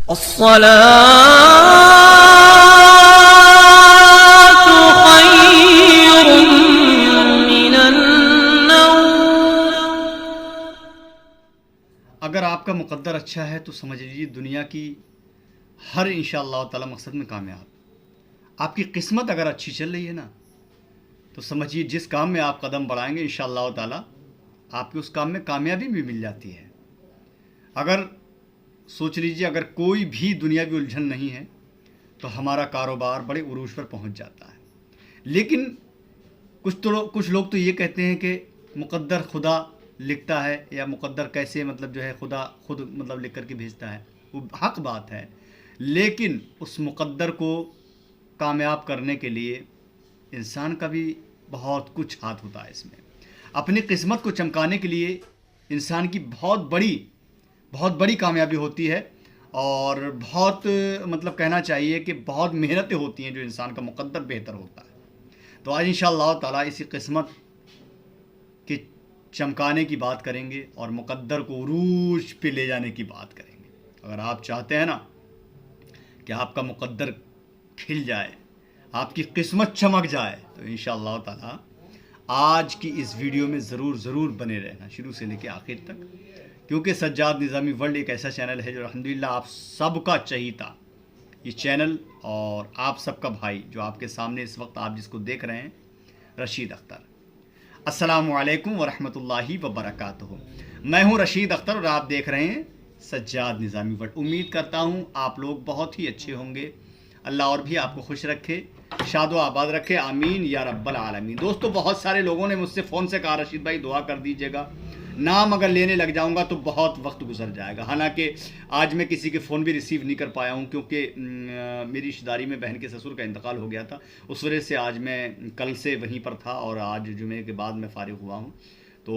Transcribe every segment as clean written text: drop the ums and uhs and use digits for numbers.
الصلاة خير من النوم۔ اگر آپ کا مقدر اچھا ہے تو سمجھ لیجیے دنیا کی ہر انشاءاللہ تعالی مقصد میں کامیاب۔ آپ کی قسمت اگر اچھی چل رہی ہے نا تو سمجھیے جس کام میں آپ قدم بڑھائیں گے انشاءاللہ تعالی آپ کے اس کام میں کامیابی بھی مل جاتی ہے۔ اگر سوچ لیجیے اگر کوئی بھی دنیاوی الجھن نہیں ہے تو ہمارا کاروبار بڑے عروج پر پہنچ جاتا ہے۔ لیکن کچھ لوگ تو یہ کہتے ہیں کہ مقدر خدا لکھتا ہے، یا مقدر کیسے مطلب جو ہے خدا خود مطلب لکھ کر کے بھیجتا ہے۔ وہ حق بات ہے، لیکن اس مقدر کو کامیاب کرنے کے لیے انسان کا بھی بہت کچھ ہاتھ ہوتا ہے۔ اس میں اپنی قسمت کو چمکانے کے لیے انسان کی بہت بڑی کامیابی ہوتی ہے، اور بہت مطلب کہنا چاہیے کہ بہت محنتیں ہوتی ہیں جو انسان کا مقدر بہتر ہوتا ہے۔ تو آج انشاءاللہ تعالی اسی قسمت کے چمکانے کی بات کریں گے اور مقدر کو عروج پہ لے جانے کی بات کریں گے۔ اگر آپ چاہتے ہیں نا کہ آپ کا مقدر کھل جائے، آپ کی قسمت چمک جائے، تو انشاءاللہ تعالی آج کی اس ویڈیو میں ضرور بنے رہنا شروع سے لے کے آخر تک، کیونکہ سجاد نظامی ورلڈ ایک ایسا چینل ہے جو الحمدللہ آپ سب کا چہیتا۔ یہ چینل اور آپ سب کا بھائی جو آپ کے سامنے اس وقت آپ جس کو دیکھ رہے ہیں، رشید اختر۔ السلام علیکم ورحمۃ اللہ وبرکاتہ۔ میں ہوں رشید اختر اور آپ دیکھ رہے ہیں سجاد نظامی ورلڈ۔ امید کرتا ہوں آپ لوگ بہت ہی اچھے ہوں گے۔ اللہ اور بھی آپ کو خوش رکھے، شاد و آباد رکھے، آمین یا رب العالمین۔ دوستو بہت سارے لوگوں نے مجھ سے فون سے کہا رشید بھائی دعا کر دیجیے گا، نام اگر لینے لگ جاؤں گا تو بہت وقت گزر جائے گا۔ حالانکہ آج میں کسی کے فون بھی ریسیو نہیں کر پایا ہوں، کیونکہ میری رشتہ داری میں بہن کے سسر کا انتقال ہو گیا تھا، اس وجہ سے آج میں کل سے وہیں پر تھا اور آج جمعے کے بعد میں فارغ ہوا ہوں، تو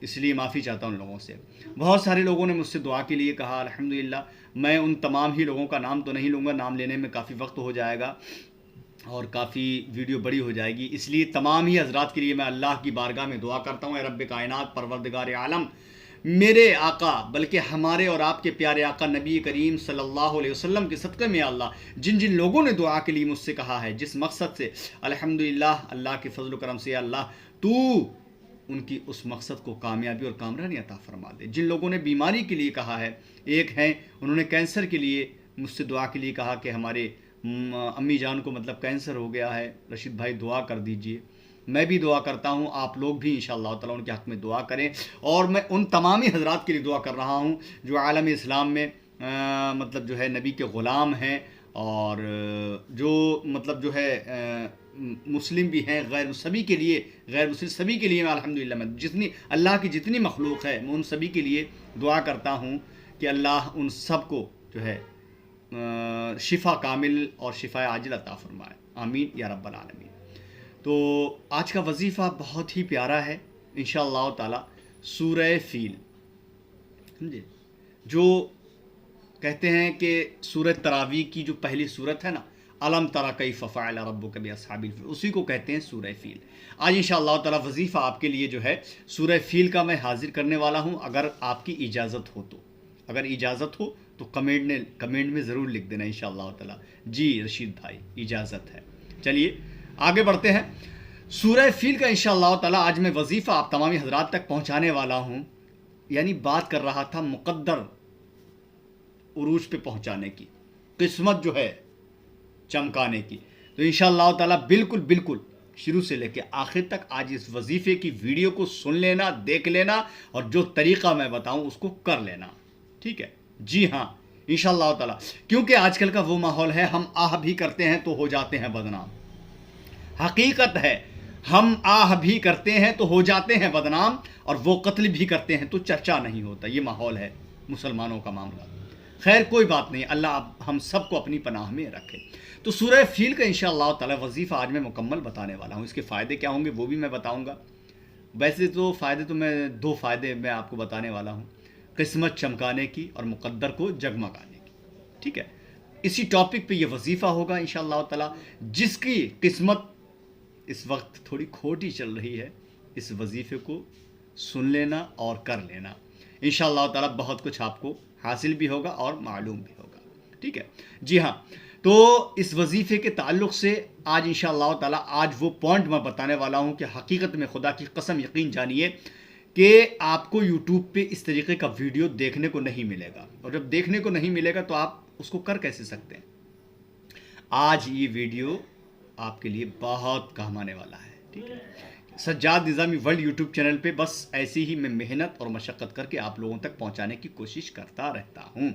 اس لیے معافی چاہتا ہوں لوگوں سے۔ بہت سارے لوگوں نے مجھ سے دعا کے لیے کہا، الحمدللہ میں ان تمام ہی لوگوں کا نام تو نہیں لوں گا، نام لینے میں کافی وقت ہو جائے گا اور کافی ویڈیو بڑی ہو جائے گی، اس لیے تمام ہی حضرات کے لیے میں اللہ کی بارگاہ میں دعا کرتا ہوں، اے رب کائنات پروردگار عالم، میرے آقا بلکہ ہمارے اور آپ کے پیارے آقا نبی کریم صلی اللہ علیہ وسلم کے صدقے میں اللہ جن لوگوں نے دعا کے لیے مجھ سے کہا ہے، جس مقصد سے، الحمدللہ اللہ کے فضل و کرم سے اللہ تو ان کی اس مقصد کو کامیابی اور کامرانی عطا فرما دے۔ جن لوگوں نے بیماری کے لیے کہا ہے، ایک ہیں انہوں نے کینسر کے لیے مجھ سے دعا کے لیے کہا کہ ہمارے امی جان کو مطلب کینسر ہو گیا ہے، رشید بھائی دعا کر دیجئے۔ میں بھی دعا کرتا ہوں، آپ لوگ بھی انشاءاللہ تعالیٰ ان کے حق میں دعا کریں، اور میں ان تمامی حضرات کے لیے دعا کر رہا ہوں جو عالم اسلام میں مطلب جو ہے نبی کے غلام ہیں، اور جو مطلب جو ہے مسلم بھی ہیں، غیر مسلم سبھی کے لیے میں الحمدللہ میں اللہ کی جتنی مخلوق ہے میں ان سبھی کے لیے دعا کرتا ہوں کہ اللہ ان سب کو جو ہے شفا کامل اور شفا عاجل عطا فرمائے، آمین یا رب العالمین۔ تو آج کا وظیفہ بہت ہی پیارا ہے انشاءاللہ تعالی، سورہ فیل، جو کہتے ہیں کہ سورہ تراویح کی جو پہلی سورت ہے نا، الم تری کیف فعل ربک باصحاب الفیل، اسی کو کہتے ہیں سورہ فیل۔ آج انشاءاللہ تعالی وظیفہ آپ کے لیے جو ہے سورہ فیل کا میں حاضر کرنے والا ہوں، اگر آپ کی اجازت ہو تو، اگر اجازت ہو تو کمنٹ میں ضرور لکھ دینا انشاءاللہ تعالی، جی رشید بھائی اجازت ہے۔ چلیے آگے بڑھتے ہیں۔ سورہ فیل کا انشاءاللہ تعالی آج میں وظیفہ آپ تمامی حضرات تک پہنچانے والا ہوں، یعنی بات کر رہا تھا مقدر عروج پہ پہنچانے کی، قسمت جو ہے چمکانے کی، تو انشاءاللہ تعالی بالکل شروع سے لے کے آخر تک آج اس وظیفے کی ویڈیو کو سن لینا، دیکھ لینا، اور جو طریقہ میں بتاؤں اس کو کر لینا، ٹھیک ہے؟ جی ہاں انشاءاللہ تعالی، کیونکہ آج کل کا وہ ماحول ہے، ہم آہ بھی کرتے ہیں تو ہو جاتے ہیں بدنام۔ حقیقت ہے، ہم آہ بھی کرتے ہیں تو ہو جاتے ہیں بدنام، اور وہ قتل بھی کرتے ہیں تو چرچا نہیں ہوتا۔ یہ ماحول ہے مسلمانوں کا معاملہ۔ خیر کوئی بات نہیں، اللہ ہم سب کو اپنی پناہ میں رکھے۔ تو سورہ فیل کا انشاءاللہ تعالی وظیفہ آج میں مکمل بتانے والا ہوں، اس کے فائدے کیا ہوں گے وہ بھی میں بتاؤں گا۔ ویسے تو دو فائدے میں آپ کو بتانے والا ہوں، قسمت چمکانے کی اور مقدر کو جگمگانے کی، ٹھیک ہے؟ اسی ٹاپک پہ یہ وظیفہ ہوگا انشاءاللہ تعالی، جس کی قسمت اس وقت تھوڑی کھوٹی چل رہی ہے، اس وظیفے کو سن لینا اور کر لینا، انشاءاللہ تعالی بہت کچھ آپ کو حاصل بھی ہوگا اور معلوم بھی ہوگا۔ ٹھیک ہے جی ہاں. تو اس وظیفے کے تعلق سے آج انشاءاللہ تعالیٰ آج وہ پوائنٹ میں بتانے والا ہوں کہ حقیقت میں خدا کی قسم یقین جانیے کہ آپ کو یوٹیوب پہ اس طریقے کا ویڈیو دیکھنے کو نہیں ملے گا. اور جب دیکھنے کو نہیں ملے گا تو آپ اس کو کر کیسے سکتے ہیں. آج یہ ویڈیو آپ کے لیے بہت کام آنے والا ہے. ٹھیک ہے, سجاد نظامی ورلڈ یوٹیوب چینل پہ بس ایسی ہی میں محنت اور مشقت کر کے آپ لوگوں تک پہنچانے کی کوشش کرتا رہتا ہوں.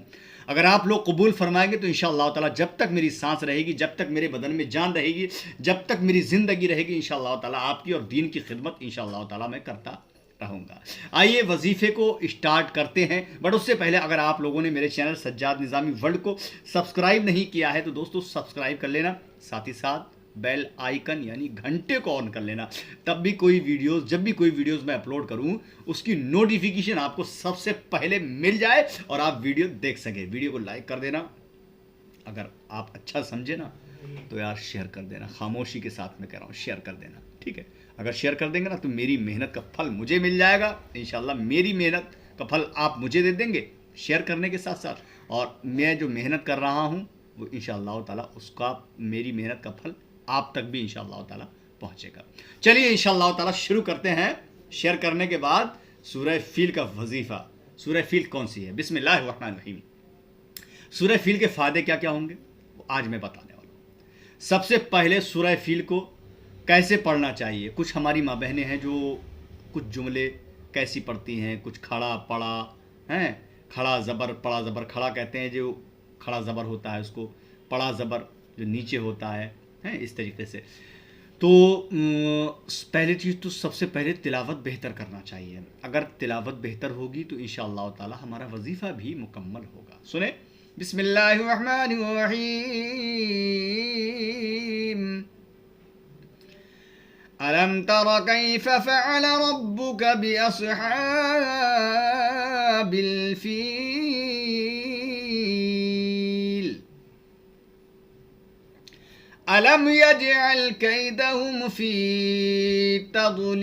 اگر آپ لوگ قبول فرمائیں گے تو انشاءاللہ تعالیٰ جب تک میری سانس رہے گی, جب تک میرے بدن میں جان رہے گی, جب تک میری زندگی رہے گی, انشاءاللہ تعالیٰ آپ کی اور دین کی خدمت انشاءاللہ تعالیٰ میں کرتا رہوں گا. آئیے وظیفے کو اسٹارٹ کرتے ہیں. بٹ اس سے پہلے اگر آپ لوگوں نے میرے چینل سجاد نظامی ورلڈ کو سبسکرائب نہیں کیا ہے تو دوستو سبسکرائب کر لینا, ساتھ ہی ساتھ بیل آئیکن یعنی گھنٹے کو آن کر لینا. تب بھی کوئی ویڈیوز, جب بھی کوئی ویڈیوز میں اپلوڈ کروں اس کی نوٹیفیکیشن آپ کو سب سے پہلے مل جائے اور آپ ویڈیو دیکھ سکیں. ویڈیو کو لائک کر دینا, اگر آپ اچھا سمجھے نا تو یار شیئر کر دینا. خاموشی کے ساتھ میں کہہ رہا ہوں, شیئر کر دینا. ٹھیک ہے, اگر شیئر کر دیں گے نا تو میری محنت کا پھل مجھے مل جائے گا. انشاءاللہ میری محنت کا پھل آپ مجھے دے دیں گے شیئر کرنے کے ساتھ ساتھ, اور میں جو محنت کر رہا ہوں وہ انشاءاللہ تعالیٰ اس کا, میری محنت کا پھل آپ تک بھی انشاءاللہ تعالیٰ پہنچے گا. چلیے انشاءاللہ تعالیٰ شروع کرتے ہیں. شیئر کرنے کے بعد سورہ فیل کا وظیفہ. سورہ فیل کون سی ہے؟ بسم اللہ الرحمن الرحیم. سورہ فیل کے فائدے کیا کیا ہوں گے وہ آج میں بتانے والا ہوں. سب سے پہلے سورہ فیل کو کیسے پڑھنا چاہیے. کچھ ہماری ماں بہنیں ہیں جو کچھ جملے کیسی پڑھتی ہیں, کچھ کھڑا پڑا ہیں, کھڑا زبر پڑا زبر, کھڑا کہتے ہیں جو کھڑا زبر ہوتا ہے اس کو, پڑا زبر جو نیچے ہوتا ہے اس طریقے سے. تو پہلی چیز تو سب سے پہلے تلاوت بہتر کرنا چاہیے. اگر تلاوت بہتر ہوگی تو انشاءاللہ تعالی ہمارا وظیفہ بھی مکمل ہوگا. سنیں, بسم اللہ الرحمن الرحیم. ألم تر كيف فعل ربك بأصحاب الفيل ألم يجعل كيدهم في تضليل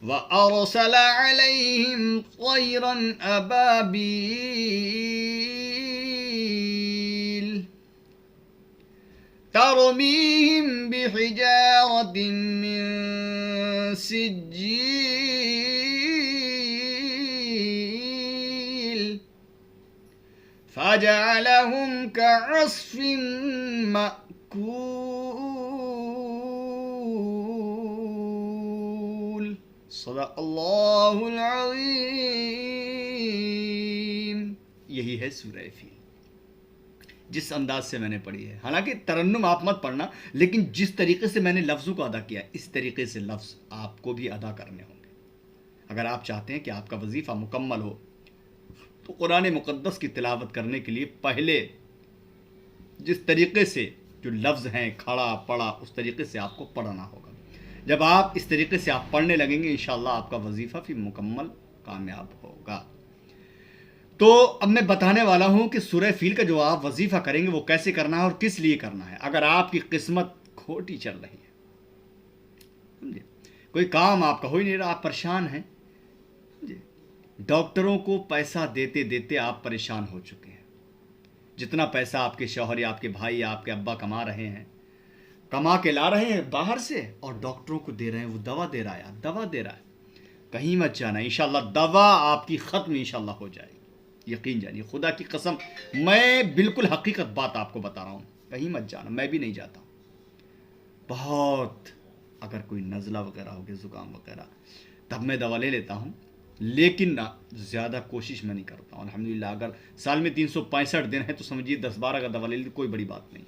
وأرسل عليهم طيرا أبابيل ترميهم بحجارة من سجيل فجعلهم كعصف مأكول. صدق اللہ العظیم. یہی ہے سورہ فیل جس انداز سے میں نے پڑھی ہے. حالانکہ ترنم آپ مت پڑھنا, لیکن جس طریقے سے میں نے لفظوں کو ادا کیا اس طریقے سے لفظ آپ کو بھی ادا کرنے ہوں گے. اگر آپ چاہتے ہیں کہ آپ کا وظیفہ مکمل ہو تو قرآن مقدس کی تلاوت کرنے کے لیے پہلے جس طریقے سے جو لفظ ہیں کھڑا پڑا اس طریقے سے آپ کو پڑھنا ہوگا. جب آپ اس طریقے سے آپ پڑھنے لگیں گے انشاءاللہ آپ کا وظیفہ بھی مکمل کامیاب ہوگا. تو اب میں بتانے والا ہوں کہ سورہ فیل کا جو آپ وظیفہ کریں گے وہ کیسے کرنا ہے اور کس لیے کرنا ہے. اگر آپ کی قسمت کھوٹی چل رہی ہے, کوئی کام آپ کا ہو ہی نہیں رہا, آپ پریشان ہیں, ڈاکٹروں کو پیسہ دیتے دیتے آپ پریشان ہو چکے ہیں. جتنا پیسہ آپ کے شوہر یا آپ کے بھائی یا آپ کے ابا کما رہے ہیں, کما کے لا رہے ہیں باہر سے اور ڈاکٹروں کو دے رہے ہیں, وہ دوا دے رہا ہے, دوا دے رہا ہے. کہیں مت جانا, انشاءاللہ دوا آپ کی ختم انشاءاللہ ہو جائے گی. یقین جانیے, خدا کی قسم میں بالکل حقیقت بات آپ کو بتا رہا ہوں. کہیں مت جانا, میں بھی نہیں جاتا. بہت اگر کوئی نزلہ وغیرہ ہو گیا, زکام وغیرہ, تب میں دوا لے لیتا ہوں, لیکن زیادہ کوشش میں نہیں کرتا ہوں. الحمدللہ اگر سال میں 365 دن ہے تو سمجھیے 10-12 کا دوا لے لی کوئی بڑی بات نہیں,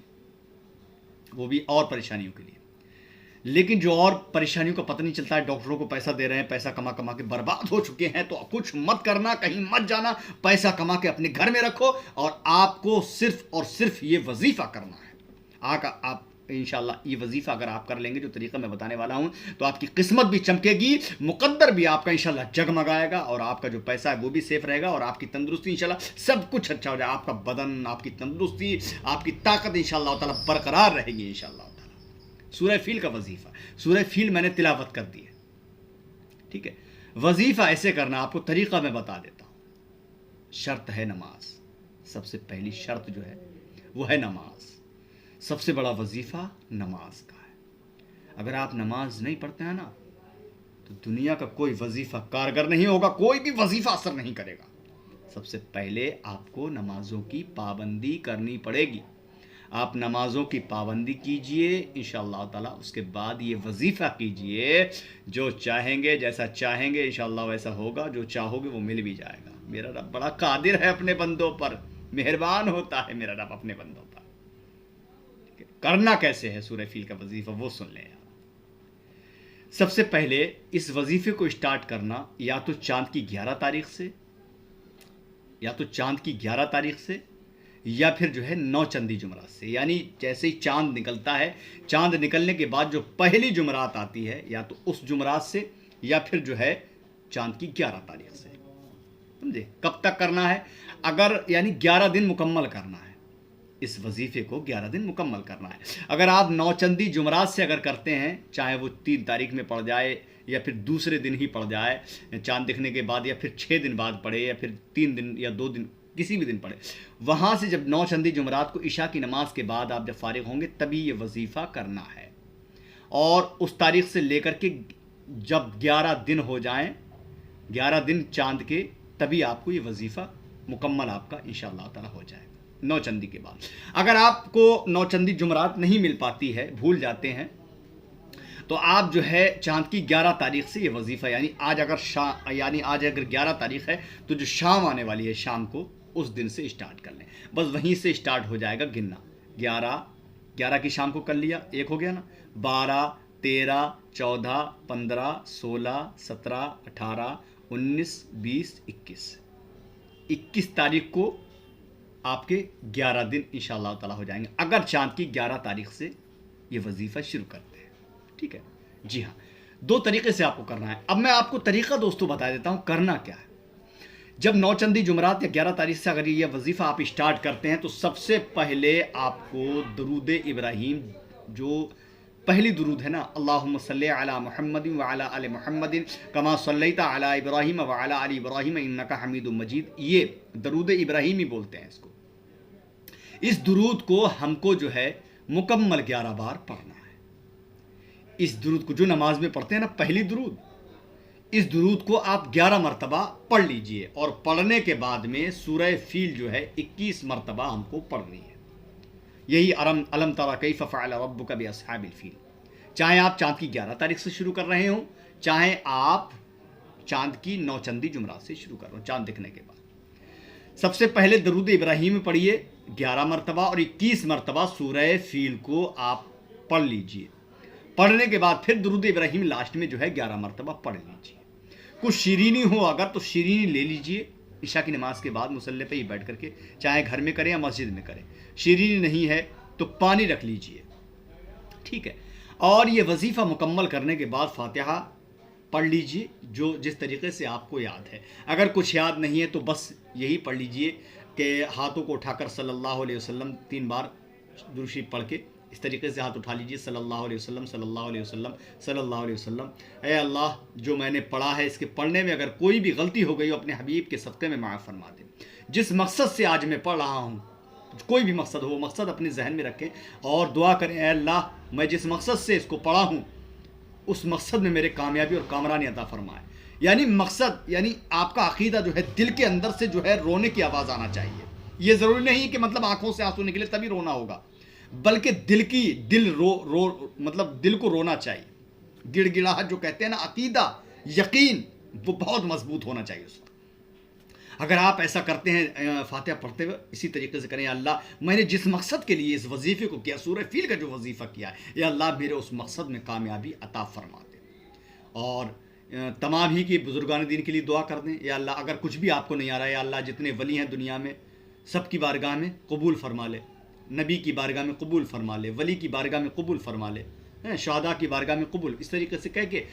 وہ بھی اور پریشانیوں کے لیے. لیکن جو اور پریشانیوں کا پتہ نہیں چلتا ہے, ڈاکٹروں کو پیسہ دے رہے ہیں, پیسہ کما کما کے برباد ہو چکے ہیں, تو کچھ مت کرنا, کہیں مت جانا, پیسہ کما کے اپنے گھر میں رکھو اور آپ کو صرف اور صرف یہ وظیفہ کرنا ہے. آپ انشاءاللہ یہ وظیفہ اگر آپ کر لیں گے جو طریقہ میں بتانے والا ہوں تو آپ کی قسمت بھی چمکے گی, مقدر بھی آپ کا انشاءاللہ جگمگائے گا, اور آپ کا جو پیسہ ہے وہ بھی سیف رہے گا, اور آپ کی تندرستی انشاءاللہ سب کچھ اچھا ہو جائے. آپ کا بدن, آپ کی تندرستی, آپ کی طاقت انشاءاللہ تعالی برقرار رہے گی انشاءاللہ تعالی. سورہ فیل کا وظیفہ. سورہ فیل میں نے تلاوت کر دی ہے, ٹھیک ہے. وظیفہ ایسے کرنا، آپ کو طریقہ میں بتا دیتا ہوں. شرط ہے نماز، سب سے پہلی شرط جو ہے وہ ہے نماز. سب سے بڑا وظیفہ نماز کا ہے. اگر آپ نماز نہیں پڑھتے ہیں نا تو دنیا کا کوئی وظیفہ کارگر نہیں ہوگا، کوئی بھی وظیفہ اثر نہیں کرے گا. سب سے پہلے آپ کو نمازوں کی پابندی کرنی پڑے گی. آپ نمازوں کی پابندی کیجئے انشاءاللہ تعالی، اس کے بعد یہ وظیفہ کیجئے. جو چاہیں گے، جیسا چاہیں گے انشاءاللہ ویسا ہوگا. جو چاہو گے وہ مل بھی جائے گا. میرا رب بڑا قادر ہے اپنے بندوں پر، مہربان ہوتا ہے میرا رب اپنے بندوں پر. کرنا کیسے ہے سورہ فیل کا وظیفہ وہ سن لیں. سب سے پہلے اس وظیفے کو اسٹارٹ کرنا یا تو چاند کی 11 تاریخ سے، یا پھر جو ہے 9 چندی جمعرات سے. یعنی جیسے ہی چاند نکلتا ہے، چاند نکلنے کے بعد جو پہلی جمعرات آتی ہے یا تو اس جمعرات سے یا پھر جو ہے چاند کی 11 تاریخ سے. سمجھے؟ کب تک کرنا ہے؟ اگر یعنی 11 دن مکمل کرنا ہے. اس وظیفے کو 11 دن مکمل کرنا ہے. اگر آپ 9 چندی جمعرات سے اگر کرتے ہیں، چاہے وہ 3 تاریخ میں پڑ جائے یا پھر دوسرے دن ہی پڑ جائے چاند دکھنے کے بعد، یا پھر 6 دن بعد پڑے، یا پھر 3 دن یا 2 دن کسی بھی دن پڑے، وہاں سے جب 9 چندی جمعرات کو عشاء کی نماز کے بعد آپ جب فارغ ہوں گے تبھی یہ وظیفہ کرنا ہے. اور اس تاریخ سے لے کر کے جب 11 دن ہو جائیں، 11 دن چاند کے، تبھی آپ کو یہ وظیفہ مکمل آپ کا انشاءاللہ تعالی ہو جائے گا 9 چندی کے بعد. اگر آپ کو 9 چندی جمعرات نہیں مل پاتی ہے، بھول جاتے ہیں، تو آپ جو ہے چاند کی 11 تاریخ سے یہ وظیفہ، یعنی آج اگر 11 تاریخ ہے تو جو شام آنے والی ہے شام کو، اس دن سے اسٹارٹ کر لیں. بس وہیں سے اسٹارٹ ہو جائے گا گننا. 11 کی شام کو کر لیا، ایک ہو گیا نا. 12 13 14 15 16 17 18 19 20 21 تاریخ کو آپ کے 11 دن انشاءاللہ تعالی ہو جائیں گے اگر چاند کی 11 تاریخ سے یہ وظیفہ شروع کرتے ہیں. ٹھیک ہے جی ہاں، 2 طریقے سے آپ کو کرنا ہے. اب میں آپ کو طریقہ دوستو بتا دیتا ہوں کرنا کیا ہے. جب 9 چندی جمعرات یا 11 تاریخ سے اگر یہ وظیفہ آپ اسٹارٹ کرتے ہیں تو سب سے پہلے آپ کو درود ابراہیم، جو پہلی درود ہے نا، اللہم صلی علی محمد وعلی آل محمد کما صلیت علی ابراہیم وعلی آل ابراہیم انک حمید مجید، یہ درود ابراہیمی بولتے ہیں اس کو. اس درود کو ہم کو جو ہے مکمل 11 بار پڑھنا ہے. اس درود کو جو نماز میں پڑھتے ہیں نا، پہلی درود، اس درود کو آپ 11 مرتبہ پڑھ لیجئے. اور پڑھنے کے بعد میں سورہ فیل جو ہے 21 مرتبہ ہم کو پڑھنی ہے. یہی الم تری کیف فعل ربک باصحاب الفیل. چاہے آپ چاند کی 11 تاریخ سے شروع کر رہے ہوں، چاہے آپ چاند کی 9 چندی جمعرات سے شروع کر رہے ہوں، چاند دکھنے کے بعد. سب سے پہلے درود ابراہیم پڑھیے 11 مرتبہ اور 21 مرتبہ سورہ فیل کو آپ پڑھ لیجئے. پڑھنے کے بعد پھر درود ابراہیم لاسٹ میں جو ہے 11 مرتبہ پڑھ لیجئے. کچھ شیرینی ہو اگر تو شیرینی لے لیجئے عشاء کی نماز کے بعد مصلی پہ ہی بیٹھ کر کے، چاہے گھر میں کریں یا مسجد میں کریں. شیرینی نہیں ہے تو پانی رکھ لیجئے. ٹھیک ہے. اور یہ وظیفہ مکمل کرنے کے بعد فاتحہ پڑھ لیجئے جو جس طریقے سے آپ کو یاد ہے. اگر کچھ یاد نہیں ہے تو بس یہی پڑھ لیجئے کہ ہاتھوں کو اٹھا کر صلی اللہ علیہ وسلم 3 بار درود شریف پڑھ کے اس طریقے سے ہاتھ اٹھا لیجئے، صلی اللہ علیہ وسلم صلی اللہ علیہ وسلم صلی اللہ علیہ وسلم. اے اللہ، جو میں نے پڑھا ہے اس کے پڑھنے میں اگر کوئی بھی غلطی ہو گئی ہو اپنے حبیب کے صدقے میں معاف فرما دے. جس مقصد سے آج میں پڑھ رہا ہوں، کوئی بھی مقصد ہو، وہ مقصد اپنے ذہن میں رکھیں اور دعا کریں، اے اللہ میں جس مقصد سے اس کو پڑھا ہوں اس مقصد میں میرے کامیابی اور کامرانی عطا فرمائے. یعنی مقصد، یعنی آپ کا عقیدہ جو ہے دل کے اندر سے جو ہے رونے کی آواز آنا چاہیے. یہ ضروری نہیں کہ مطلب آنکھوں سے آنسو نکلے تبھی رونا ہوگا، بلکہ دل کو رونا چاہیے. گڑ گڑاہٹ جو کہتے ہیں نا، عقیدہ، یقین، وہ بہت مضبوط ہونا چاہیے اس وقت. اگر آپ ایسا کرتے ہیں فاتحہ پڑھتے ہوئے اسی طریقے سے کریں، اللہ میں نے جس مقصد کے لیے اس وظیفے کو کیا، سورہ فیل کا جو وظیفہ کیا ہے، یا اللہ میرے اس مقصد میں کامیابی عطا فرما دے. اور تمام ہی کی بزرگان دین کے لیے دعا کر دیں، یا اللہ اگر کچھ بھی آپ کو نہیں آ رہا ہے، یا اللہ جتنے ولی ہیں دنیا میں سب کی بارگاہ میں قبول فرما لے. نبی کی بارگاہ میں قبول فرما لے، ولی کی بارگاہ میں قبول فرما لے، شہداء کی بارگاہ میں قبول. اس طریقے سے کہہ کے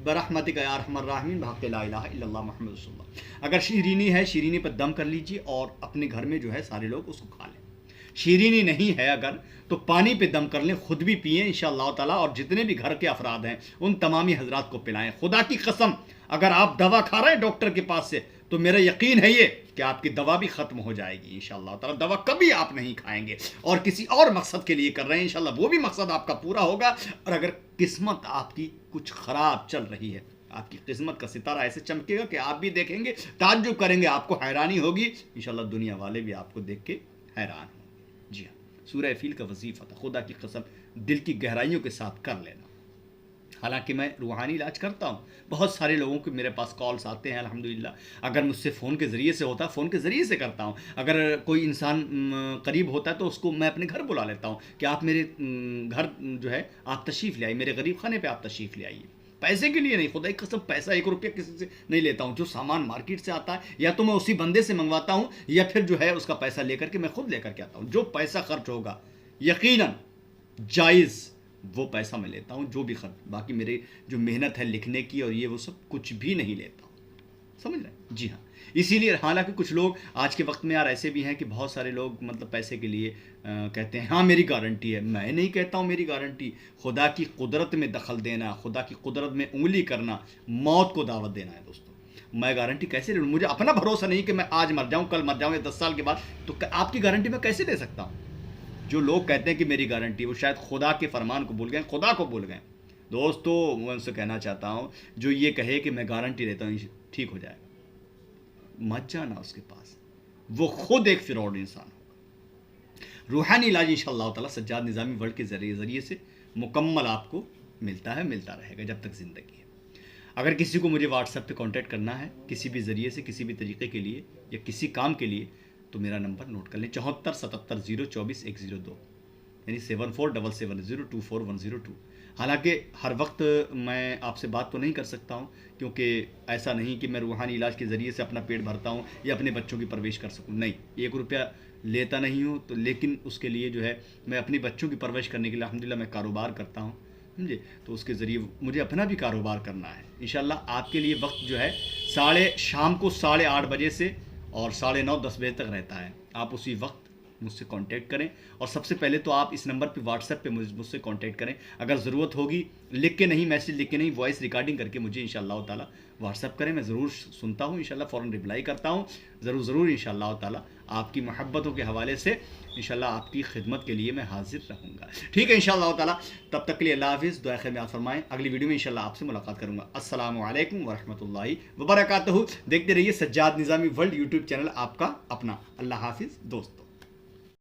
برحمتک یا ارحم الراحمین بحق لا الہ الا اللہ محمد رسول اللہ. اگر شیرینی ہے، شیرینی پر دم کر لیجیے اور اپنے گھر میں جو ہے سارے لوگ اس کو کھا لیں. شیرینی نہیں ہے اگر تو پانی پہ دم کر لیں، خود بھی پئیں انشاءاللہ تعالیٰ، اور جتنے بھی گھر کے افراد ہیں ان تمامی حضرات کو پلائیں۔ خدا کی قسم اگر آپ دوا کھا رہے ہیں ڈاکٹر کے پاس سے تو میرا یقین ہے یہ کہ آپ کی دوا بھی ختم ہو جائے گی انشاءاللہ تعالیٰ۔ دوا کبھی آپ نہیں کھائیں گے، اور کسی اور مقصد کے لیے کر رہے ہیں انشاءاللہ وہ بھی مقصد آپ کا پورا ہوگا۔ اور اگر قسمت آپ کی کچھ خراب چل رہی ہے، آپ کی قسمت کا ستارہ ایسے چمکے گا کہ آپ بھی دیکھیں گے، تعجب کریں گے، آپ کو حیرانی ہوگی، انشاءاللہ دنیا والے بھی آپ کو دیکھ کے حیران ہوں گے۔ جی ہاں، سورہ فیل کا وظیفہ تھا، خدا کی قسم دل کی گہرائیوں کے ساتھ کر لینا۔ حالانکہ میں روحانی علاج کرتا ہوں، بہت سارے لوگوں کے میرے پاس کالز آتے ہیں الحمدللہ، اگر مجھ سے فون کے ذریعے سے ہوتا ہے فون کے ذریعے سے کرتا ہوں، اگر کوئی انسان قریب ہوتا ہے تو اس کو میں اپنے گھر بلا لیتا ہوں کہ آپ میرے گھر جو ہے آپ تشریف لے آئیے، میرے غریب خانے پہ آپ تشریف لے آئیے۔ پیسے کے لیے نہیں، خدا کی قسم پیسہ 1 روپیہ کسی سے نہیں لیتا ہوں۔ جو سامان مارکیٹ سے آتا ہے یا تو میں اسی بندے سے منگواتا ہوں یا پھر جو ہے اس کا پیسہ لے کر کے میں خود لے کر کے آتا ہوں۔ جو پیسہ خرچ ہوگا یقیناً جائز وہ پیسہ میں لیتا ہوں، جو بھی خرچ، باقی میرے جو محنت ہے لکھنے کی اور یہ وہ سب کچھ بھی نہیں لیتا ہوں، سمجھ رہے ہیں؟ جی ہاں، اسی لیے حالانکہ کچھ لوگ آج کے وقت میں یار ایسے بھی ہیں کہ بہت سارے لوگ مطلب پیسے کے لیے کہتے ہیں ہاں میری گارنٹی ہے۔ میں نہیں کہتا ہوں میری گارنٹی، خدا کی قدرت میں دخل دینا، خدا کی قدرت میں انگلی کرنا، موت کو دعوت دینا ہے دوستو۔ میں گارنٹی کیسے لے لوں؟ مجھے اپنا بھروسہ نہیں کہ میں آج مر جاؤں، کل مر جاؤں یا 10 سال کے بعد، تو آپ کی گارنٹی میں کیسے لے سکتا ہوں؟ جو لوگ کہتے ہیں کہ میری گارنٹی، وہ شاید خدا کے فرمان کو بھول گئے، خدا کو بھول گئے۔ دوستو میں ان سے کہنا چاہتا ہوں جو یہ کہے کہ میں گارنٹی لیتا ہوں ٹھیک ہو جائے گا، مت جانا اس کے پاس، وہ خود ایک فراڈ انسان ہوگا۔ روحانی علاج انشاءاللہ تعالیٰ سجاد نظامی ورلڈ کے ذریعے سے مکمل آپ کو ملتا ہے، ملتا رہے گا جب تک زندگی ہے۔ اگر کسی کو مجھے واٹس ایپ پہ کانٹیکٹ کرنا ہے کسی بھی ذریعے سے، کسی بھی طریقے کے لیے یا کسی کام کے لیے، تو میرا نمبر نوٹ کر لیں 7477024102، یعنی 7477024102۔ حالانکہ ہر وقت میں آپ سے بات تو نہیں کر سکتا ہوں، کیونکہ ایسا نہیں کہ میں روحانی علاج کے ذریعے سے اپنا پیٹ بھرتا ہوں یا اپنے بچوں کی پرورش کر سکوں، نہیں، 1 روپیہ لیتا نہیں ہوں تو، لیکن اس کے لیے جو ہے میں اپنی بچوں کی پرورش کرنے کے لیے الحمدللہ میں کاروبار کرتا ہوں، سمجھے؟ تو اس کے ذریعے مجھے اپنا بھی کاروبار کرنا ہے انشاءاللہ۔ آپ کے لیے وقت جو ہے شام کو 8:30 بجے سے اور 9:30 10 بجے تک رہتا ہے، آپ اسی وقت مجھ سے کانٹیکٹ کریں، اور سب سے پہلے تو آپ اس نمبر پہ واٹس ایپ پہ مجھ سے کانٹیکٹ کریں۔ اگر ضرورت ہوگی لکھ کے نہیں، میسج لکھ کے نہیں، وائس ریکارڈنگ کر کے مجھے انشاءاللہ تعالیٰ واٹس ایپ کریں، میں ضرور سنتا ہوں انشاءاللہ، فوراً رپلائی کرتا ہوں، ضرور انشاءاللہ تعالیٰ آپ کی محبتوں کے حوالے سے انشاءاللہ آپ کی خدمت کے لیے میں حاضر رہوں گا، ٹھیک ہے انشاءاللہ تعالیٰ۔ تب تک کے لیے اللہ حافظ، دعا خیر میں آپ فرمائیں، اگلی ویڈیو میں انشاءاللہ آپ سے ملاقات کروں گا۔ السلام علیکم ورحمۃ اللہ وبرکاتہ۔ دیکھتے رہیے سجاد نظامی ورلڈ یوٹیوب چینل، آپ کا اپنا۔ اللہ حافظ دوستو۔